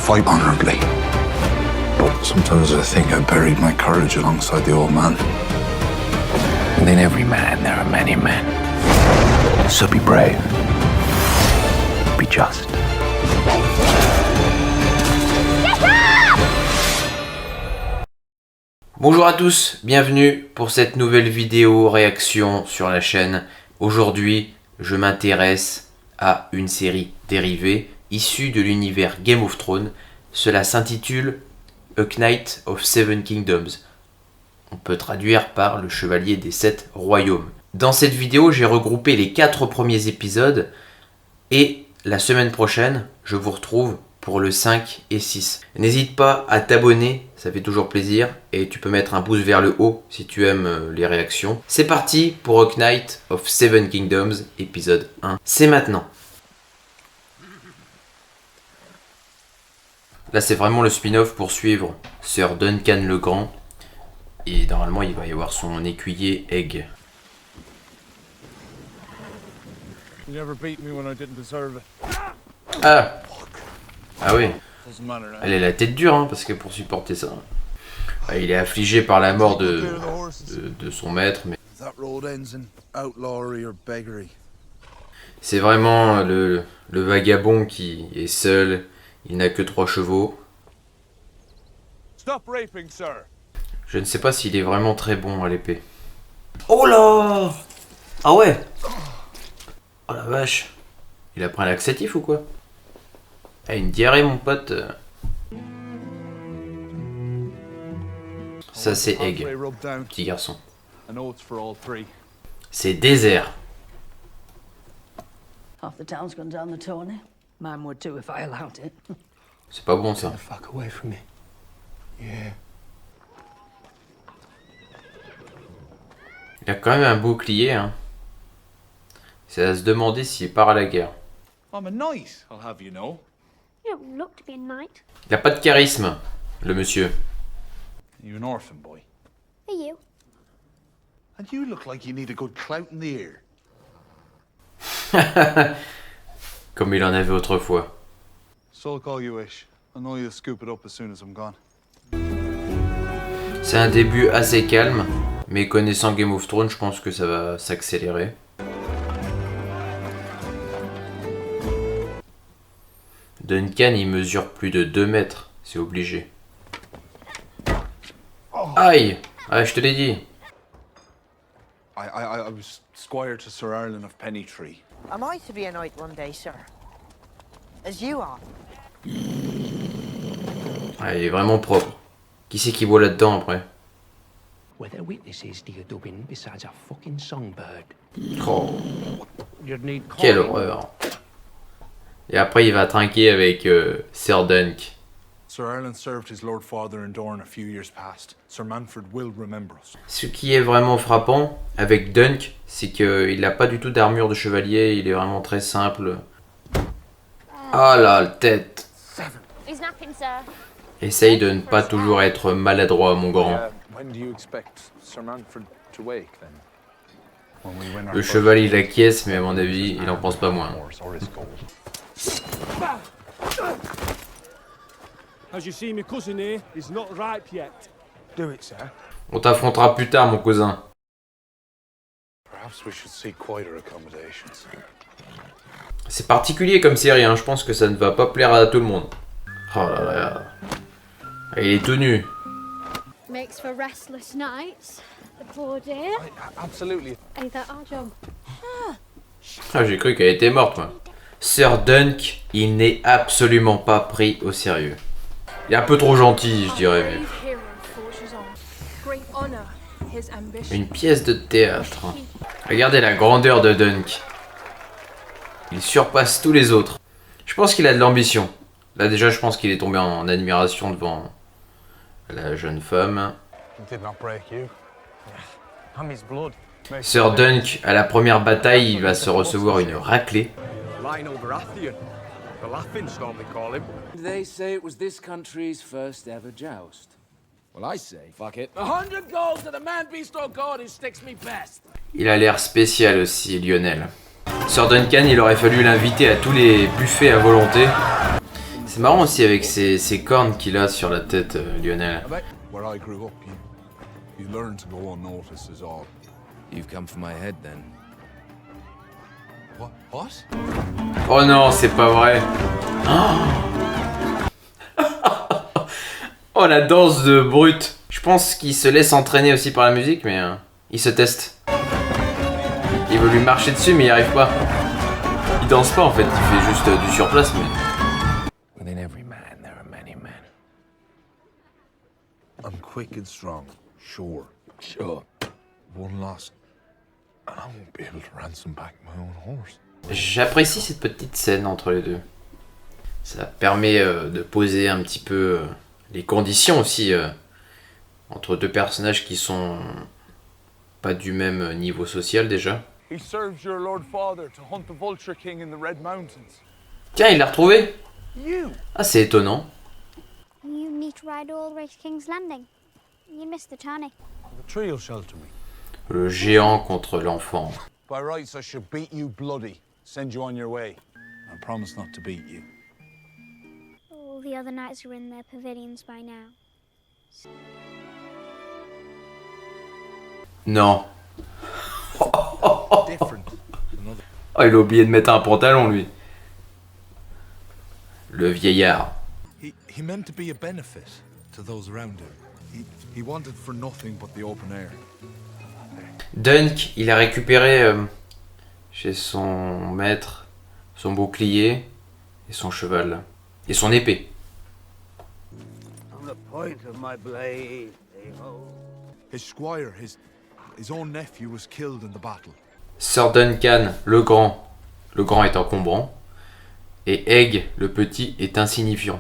fight honorably. But sometimes I think I buried my courage alongside the old man. Within every man, there are many men. So be brave. Be just. Bonjour à tous, bienvenue pour cette nouvelle vidéo réaction sur la chaîne. Aujourd'hui, je m'intéresse à une série dérivée issue de l'univers Game of Thrones. Cela s'intitule A Knight of Seven Kingdoms. On peut traduire par le Chevalier des Sept Royaumes. Dans cette vidéo, j'ai regroupé les 4 premiers épisodes et la semaine prochaine, je vous retrouve pour le 5 et 6. N'hésite pas à t'abonner, ça fait toujours plaisir, et tu peux mettre un pouce vers le haut si tu aimes les réactions. C'est parti pour A Knight of Seven Kingdoms, épisode 1. C'est maintenant. Là, c'est vraiment le spin-off pour suivre Sir Duncan le Grand. Et normalement, il va y avoir son écuyer Egg. Ah oui. Elle est la tête dure, hein, parce que pour supporter ça. Il est affligé par la mort de son maître, mais c'est vraiment le vagabond qui est seul. Il n'a que 3 chevaux. Je ne sais pas s'il est vraiment très bon à l'épée. Oh là! Ah ouais! Oh la vache! Il a pris un laxatif ou quoi? Ah, une diarrhée, mon pote. Ça, c'est Egg, petit garçon. C'est désert. C'est pas bon, ça. Il a quand même un bouclier, hein. C'est à se demander s'il part à la guerre. Il a pas de charisme, le monsieur. You an orphan boy? Are you? And you look like you need a good clout in the ear. Comme il en avait autrefois. Sulk all you wish. I know you'll scoop it up as soon as I'm gone. C'est un début assez calme, mais connaissant Game of Thrones, je pense que ça va s'accélérer. Duncan, il mesure plus de 2 mètres, c'est obligé. Aïe! Ah, je te l'ai dit. I was squire to Sir Erlen of Pennytree. Am I to be a knight one day, sir? As you are? Ah, il est vraiment propre. Qui c'est qui boit là-dedans après? Oh. Quelle horreur. Et après il va trinquer avec Sir Dunk. Sir Erlen served his lord father in Dorne a few years past. Sir Manfred will remember us. Ce qui est vraiment frappant avec Dunk, c'est qu'il n'a pas du tout d'armure de chevalier, il est vraiment très simple. Ah la tête. Essaye de ne pas toujours être maladroit, mon grand. Le cheval il acquiesce, mais à mon avis, il en pense pas moins. On t'affrontera plus tard, mon cousin. C'est particulier comme série, hein. Je pense que ça ne va pas plaire à tout le monde. Oh là là. Il est tout nu. Ah, j'ai cru qu'elle était morte, moi. Sir Dunk, il n'est absolument pas pris au sérieux. Il est un peu trop gentil, je dirais. Une pièce de théâtre. Regardez la grandeur de Dunk. Il surpasse tous les autres. Je pense qu'il a de l'ambition. Là déjà, je pense qu'il est tombé en admiration devant la jeune femme. Sir Dunk, à la première bataille, il va se recevoir une raclée. Il a l'air spécial aussi, Lionel. Sir Duncan, il aurait fallu l'inviter à tous les buffets à volonté. C'est marrant aussi avec ces cornes qu'il a sur la tête, Lionel. Where I grew up, you learn to go unnoticed is all. You've come for my head then. What? Oh non, c'est pas vrai. Oh la danse de brute. Je pense qu'il se laisse entraîner aussi par la musique, mais il se teste. Il veut lui marcher dessus, mais il n'y arrive pas. Il danse pas en fait, il fait juste du surplace, mais. Within every man, there are many men. I'm quick and strong, sure. Sure. One loss, and I won't be able to ransom back my own horse. J'apprécie cette petite scène entre les deux. Ça permet de poser un petit peu les conditions aussi entre deux personnages qui sont pas du même niveau social déjà. He serves your lord father to hunt the Vulture King in the Red Mountains. Tiens, il l'a retrouvé. You? Ah, c'est étonnant. You need to ride all the way to King's Landing. You missed the tourney. The tree will shelter me. Le géant contre l'enfant. By rights, I should beat you bloody, send you on your way. I promise not to beat you. All the other knights are in their pavilions by now. Non. Different. Oh, il a oublié de mettre un pantalon, lui. Le vieillard. He meant to be a benefit to those around him. He wanted for nothing but the open air. Dunk, il a récupéré chez son maître son bouclier et son cheval. Et son épée. On the point of my blade, they hold. His squire, his own nephew, was killed in the battle. Sir Duncan, le grand est encombrant. Et Egg, le petit, est insignifiant.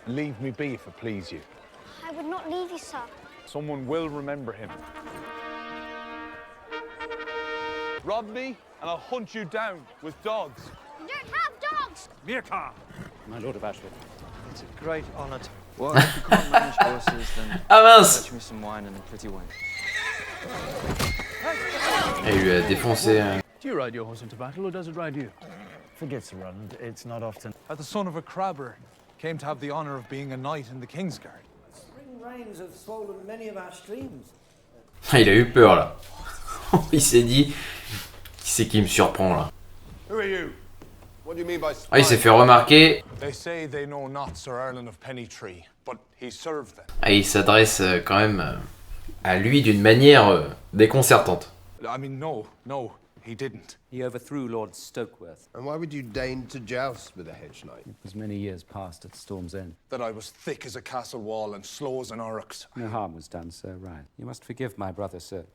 Leave me be if it please you. I would not leave you, sir. Someone will remember him. Rob me, and I'll hunt you down with dogs. You don't have dogs! Mirka! My Lord of Ashford. It's a great honor to... Well, if you can't manage horses, then Ah mince! fetch me some wine and a pretty wine. Il lui a défoncé. Do you ride your horse into battle, or does it ride you? Forgets run, it's not often. The son of a crabber came to have the honor of being a knight in the Kingsguard. Spring rains have swollen many of our streams. Il a eu peur là. Il s'est dit, qui c'est qui me surprend là? Who are you? What do you mean by spy? Ah, il s'est fait remarquer. They say they know not Sir Erlen of Pennytree, but he served them. Ah, il s'adresse quand même à lui d'une manière déconcertante. I mean, no, he didn't. He overthrew Lord Stokeworth. And why would you deign to joust with a hedge knight? It was many years past at Storm's End. That I was thick as a castle wall and slow as an oryx. No harm was done, Sir Ryan. You must forgive my brother, sir.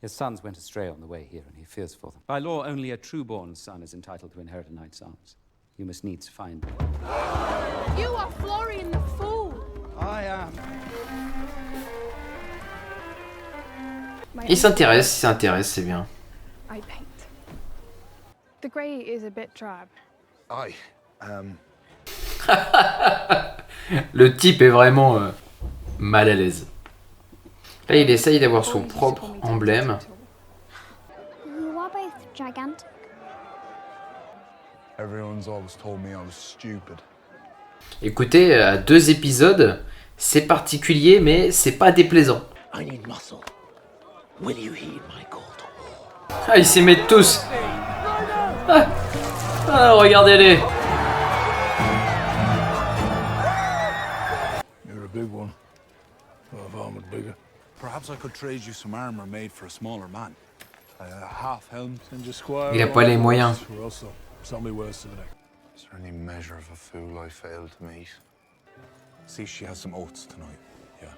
His sons went astray on the way here, and he fears for them. By law, only a true-born son is entitled to inherit a knight's arms. You must needs find them. You are Florian the Fool! I am. Il s'intéresse, c'est bien. I paint. The grey is a bit drab. Aye. Le type est vraiment mal à l'aise. Là, il essaye d'avoir son propre emblème. You are both gigantic. Everyone's always told me I was stupid. Écoutez, à 2 épisodes, c'est particulier, mais c'est pas déplaisant. I need muscle. Will you heed my call to war? Ah, ils s'y mettent tous. Ah, regardez-les. You're a big one. Well, I've armored bigger. Perhaps I could trade you some armor made for a smaller man. Half helm. And your squire. Il a pas les moyens. Tell me worse of it. Is there any measure of a fool I failed to meet? See, she has some oats tonight. Yeah.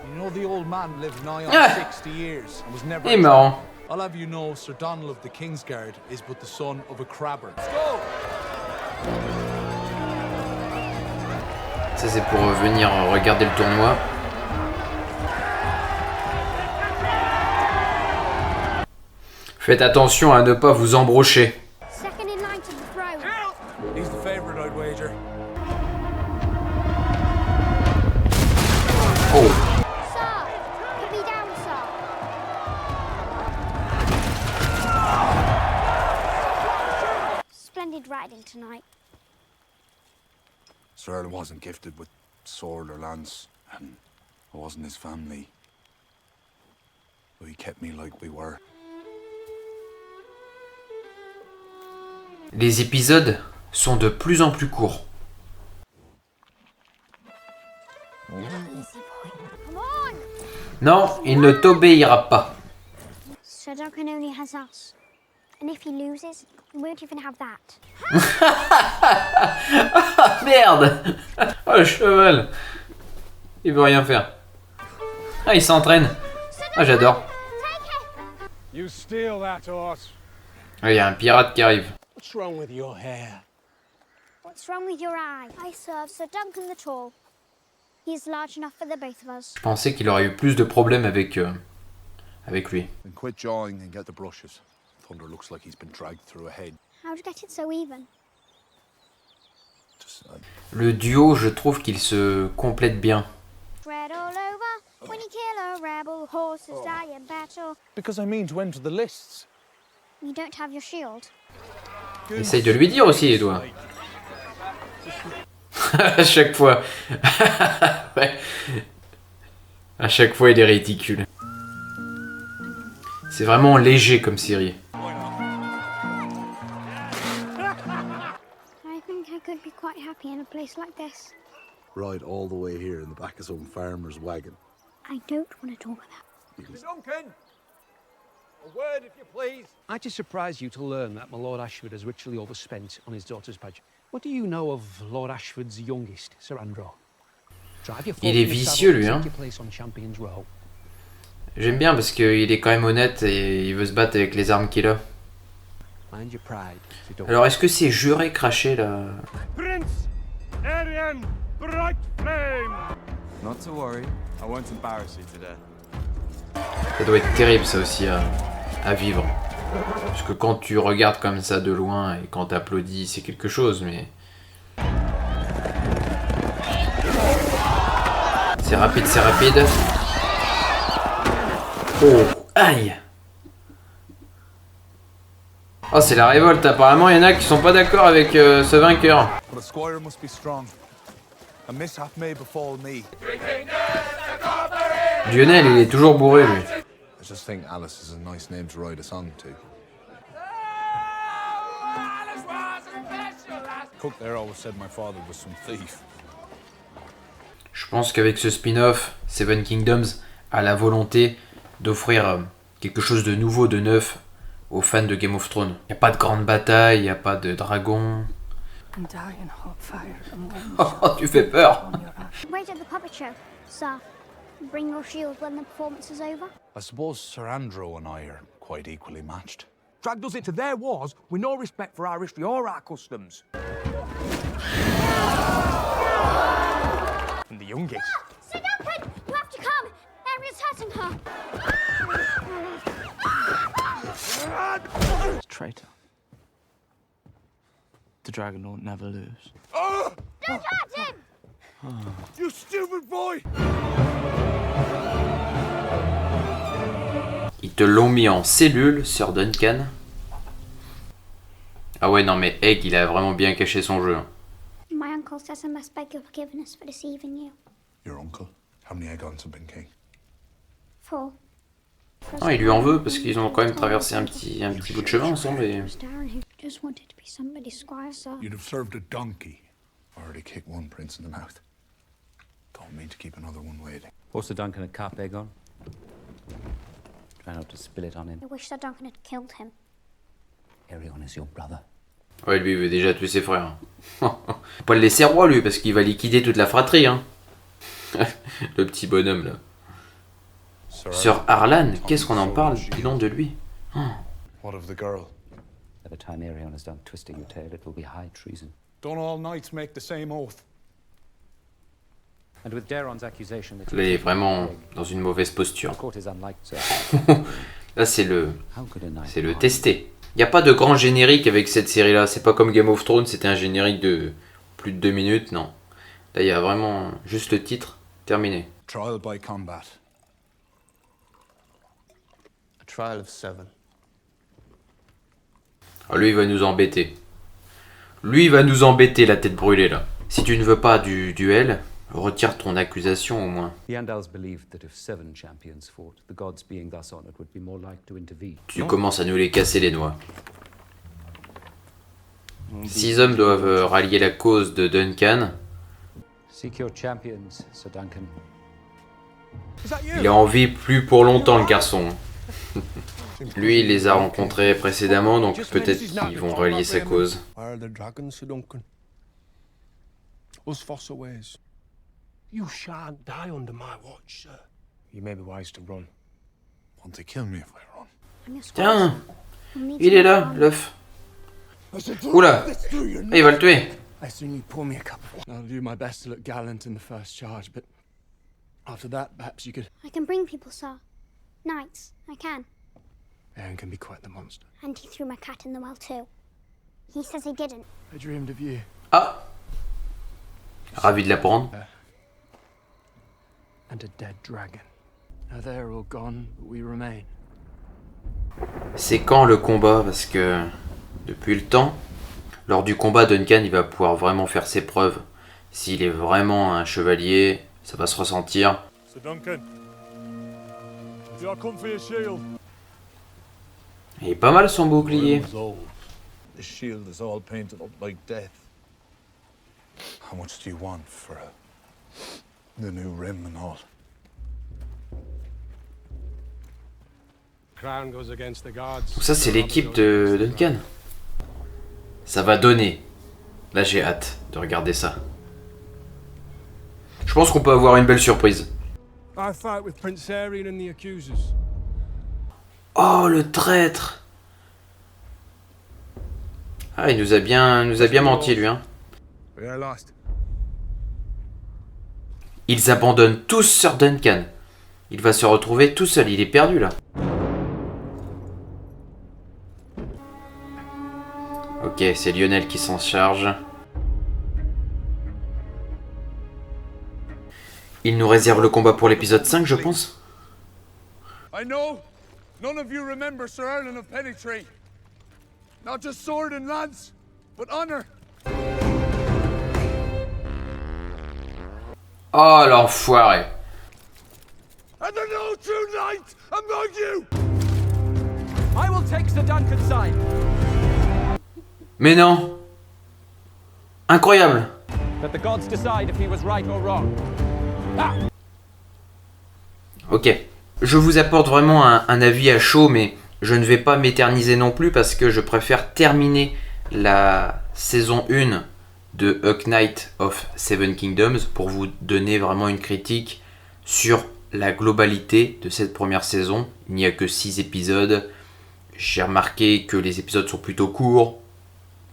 You know the old man lived nigh on 60 years and was never. Il est marrant. I'll have you know, Sir Donald of the Kingsguard is but the son of a crabber. Let's go! Ça, c'est pour venir regarder le tournoi. Faites attention à ne pas vous embrocher. Second in line to the throne. He's the favorite, I'd wager. Oh. Sir! Put me down, sir! Splendid riding tonight. Sir Erlen wasn't gifted with sword or lance, and I wasn't his family. But he kept me like we were. Les épisodes sont de plus en plus courts. Come on! Non, il ne t'obéira pas. Sir Duncan only has us. And if he loses, we won't even have that. Ah merde. Oh le cheval. Il veut rien faire. Ah il s'entraîne. Ah j'adore. You steal that horse. Ah, il y a un pirate qui arrive. What's wrong with your hair? What's wrong with your eye? I serve Sir Duncan the Tall. He's large enough for the both of us. Je pensais qu'il aurait eu plus de problèmes avec lui. Then quit jawing and get the brushes. Thunder looks like he's been dragged through a hedge. How'd you get it so even? Just, Le duo, je trouve qu'il se complète bien. Red all over. When you kill a rebel, horses die in battle. because I mean to enter the lists. You don't have your shield. Essaye de lui dire aussi, toi. À chaque fois. Ouais. À chaque fois, il est ridicule. C'est vraiment léger comme série. I think I could be quite happy in a place like this. Ride all the way here in the back of some farmer's wagon. I don't want to talk about Duncan! A word, if you please. Might it surprise you to learn that my Lord Ashford has ritually overspent on his daughter's pageant? What do you know of Lord Ashford's youngest, Sir Andrew? Drive your Il est vicieux, lui, hein. take your place on Champion's Row. J'aime bien parce qu'il est quand même honnête et il veut se battre avec les armes qu'il a. Mind your pride, Sir Duncan. Alors, est-ce que c'est juré craché, là? Prince Arian Bright Flame! Not to worry, I won't embarrass you today. Ça doit être terrible, ça aussi, à vivre. Parce que quand tu regardes comme ça de loin et quand t'applaudis, c'est quelque chose, mais... C'est rapide, c'est rapide. Oh, aïe! Oh, c'est la révolte, apparemment, il y en a qui sont pas d'accord avec ce vainqueur. But a squire must be strong. A mishap may befall me. Lionel, il est toujours bourré, lui. I just think Alice is a nice name to write a song to. Cook there always said my father was some thief. Je pense qu'avec ce spin-off, Seven Kingdoms a la volonté d'offrir quelque chose de nouveau, de neuf aux fans de Game of Thrones. Il n'y a pas de grande bataille, il n'y a pas de dragon. Oh, tu fais peur. Wait at the puppet show, sir. Bring your shield when the performance is over. I suppose Sir Andrew and I are quite equally matched. Dragged us into their wars with no respect for our history or our customs. And the youngest. Sir Duncan, you have to come. Ariel's hurting her. Traitor. The dragon will never lose. Don't hurt him! You stupid boy! Ils te l'ont mis en cellule, Sir Duncan. Ah ouais, non mais Egg, il a vraiment bien caché son jeu. My uncle says I must beg your forgiveness for deceiving you. Your uncle? How many Aegons have been king? 4. Ah, il lui en veut parce qu'ils ont quand même traversé un petit bout de chemin ensemble et... Darren, who just wanted to be somebody's squire, sir. You'd have served a donkey. Already kicked one prince in the mouth. Don't mean to keep another one waiting. Pour Sir Duncan a cup, Aegon. Try not to spill it on him. I wish Sir Duncan had killed him. Aegon is your brother. Ouais, lui, il veut déjà tuer ses frères. Faut pas le laisser roi, lui, parce qu'il va liquider toute la fratrie, hein. Le petit bonhomme, là. Sir Arlan, qu'est-ce qu'on en parle? Dis donc de lui. Oh. What of the girl? By the time Aegon has done twisting the tale, it will be high treason. Don't all knights make the same oath? And with Daeron's accusation that Là, il est vraiment dans une mauvaise posture. the court is unlike Sir. Là, c'est le How could a knight harm testé. Il n'y a pas de grand générique avec cette série-là. C'est pas comme Game of Thrones, c'était un générique de plus de 2 minutes, non. Là, il y a vraiment juste le titre, terminé. Trial by combat. A trial of 7. Ah, lui, il va nous embêter. Lui, il va nous embêter, la tête brûlée, là. Si tu ne veux pas du duel, retire ton accusation au moins. The Andals believed that if 7 champions fought, the gods being thus honored would be more like to intervene. Tu commences à nous les casser les noix. 6 hommes doivent rallier la cause de Duncan. Seek your champions, Sir Duncan. Il a envie plus pour longtemps, le garçon. Lui, il les a rencontrés précédemment, donc peut-être qu'ils vont rallier sa cause. Where are the dragons, Sir Duncan? Us Fossaways. You shan't die under my watch, sir. You may be wise to run. Want to kill me if I run? Tiens, il est là, l'œuf. Oula, il va le tuer. I soon you pour me a cup of water. I'll do my best to look gallant in the first charge, but after that, perhaps you could. I can bring people, sir. Knights, I can. Aaron can be quite the monster. And he threw my cat in the well too. He says he didn't. I dreamed of you. Ah, ravi de l'apprendre. And a dead dragon. Now they're all gone, but we remain. C'est quand le combat? Parce que depuis le temps, lors du combat, Duncan il va pouvoir vraiment faire ses preuves. S'il est vraiment un chevalier, ça va se ressentir. Sir Duncan, do I come for your shield? Il est pas mal son bouclier. The shield is all painted up like death. How much do you want for the new rim and all? Crown goes against the gods. Donc ça c'est l'équipe de Duncan. Ça va donner. Là j'ai hâte de regarder ça. Je pense qu'on peut avoir une belle surprise. I fight with Prince Arian and the accusers. Oh le traître. Ah il nous a bien menti lui hein. We are lost. Ils abandonnent tous Sir Duncan. Il va se retrouver tout seul, il est perdu là. Ok, c'est Lionel qui s'en charge. Il nous réserve le combat pour l'épisode 5, je pense. I know none of you remember Sir Erlen of Pennytree. Not just sword and lance, but honor. Oh l'enfoiré. And there's no true knight among you. I will take Sir Duncan's side. Mais non. Incroyable. Let the gods decide if he was right or wrong. Ah! Ok. Je vous apporte vraiment un avis à chaud, mais je ne vais pas m'éterniser non plus parce que je préfère terminer la saison 1 de A Knight of Seven Kingdoms pour vous donner vraiment une critique sur la globalité de cette première saison. Il n'y a que 6 épisodes. J'ai remarqué que les épisodes sont plutôt courts.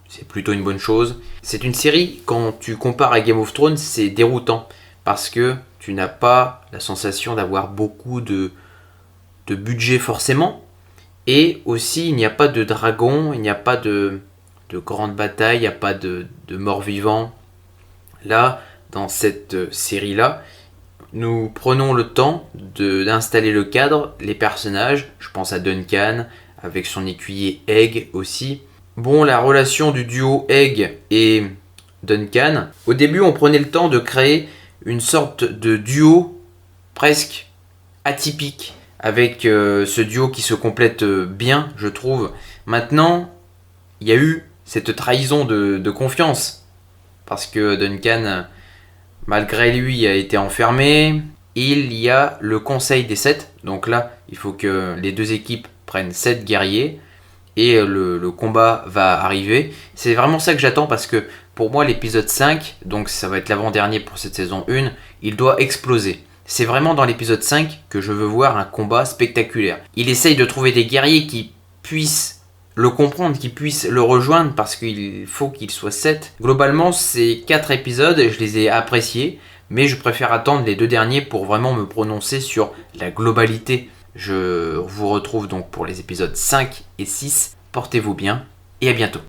C'est plutôt une bonne chose. C'est une série, quand tu compares à Game of Thrones, c'est déroutant. Parce que tu n'as pas la sensation d'avoir beaucoup de budget forcément. Et aussi, il n'y a pas de dragon, il n'y a pas de grande bataille, il n'y a pas de morts-vivants. Là, dans cette série-là, nous prenons le temps d'installer le cadre, les personnages. Je pense à Duncan, avec son écuyer Egg aussi. Bon, la relation du duo Egg et Duncan. Au début, on prenait le temps de créer une sorte de duo presque atypique. Avec ce duo qui se complète bien, je trouve. Maintenant, il y a eu cette trahison de confiance. Parce que Duncan, malgré lui, a été enfermé. Il y a le Conseil des 7. Donc là, il faut que les deux équipes prennent 7 guerriers. Et le combat va arriver. C'est vraiment ça que j'attends parce que pour moi, l'épisode 5, donc ça va être l'avant-dernier pour cette saison 1, il doit exploser. C'est vraiment dans l'épisode 5 que je veux voir un combat spectaculaire. Il essaye de trouver des guerriers qui puissent le comprendre, qui puissent le rejoindre parce qu'il faut qu'il soit 7. Globalement, ces 4 épisodes, je les ai appréciés, mais je préfère attendre les 2 derniers pour vraiment me prononcer sur la globalité. Je vous retrouve donc pour les épisodes 5 et 6. Portez-vous bien et à bientôt.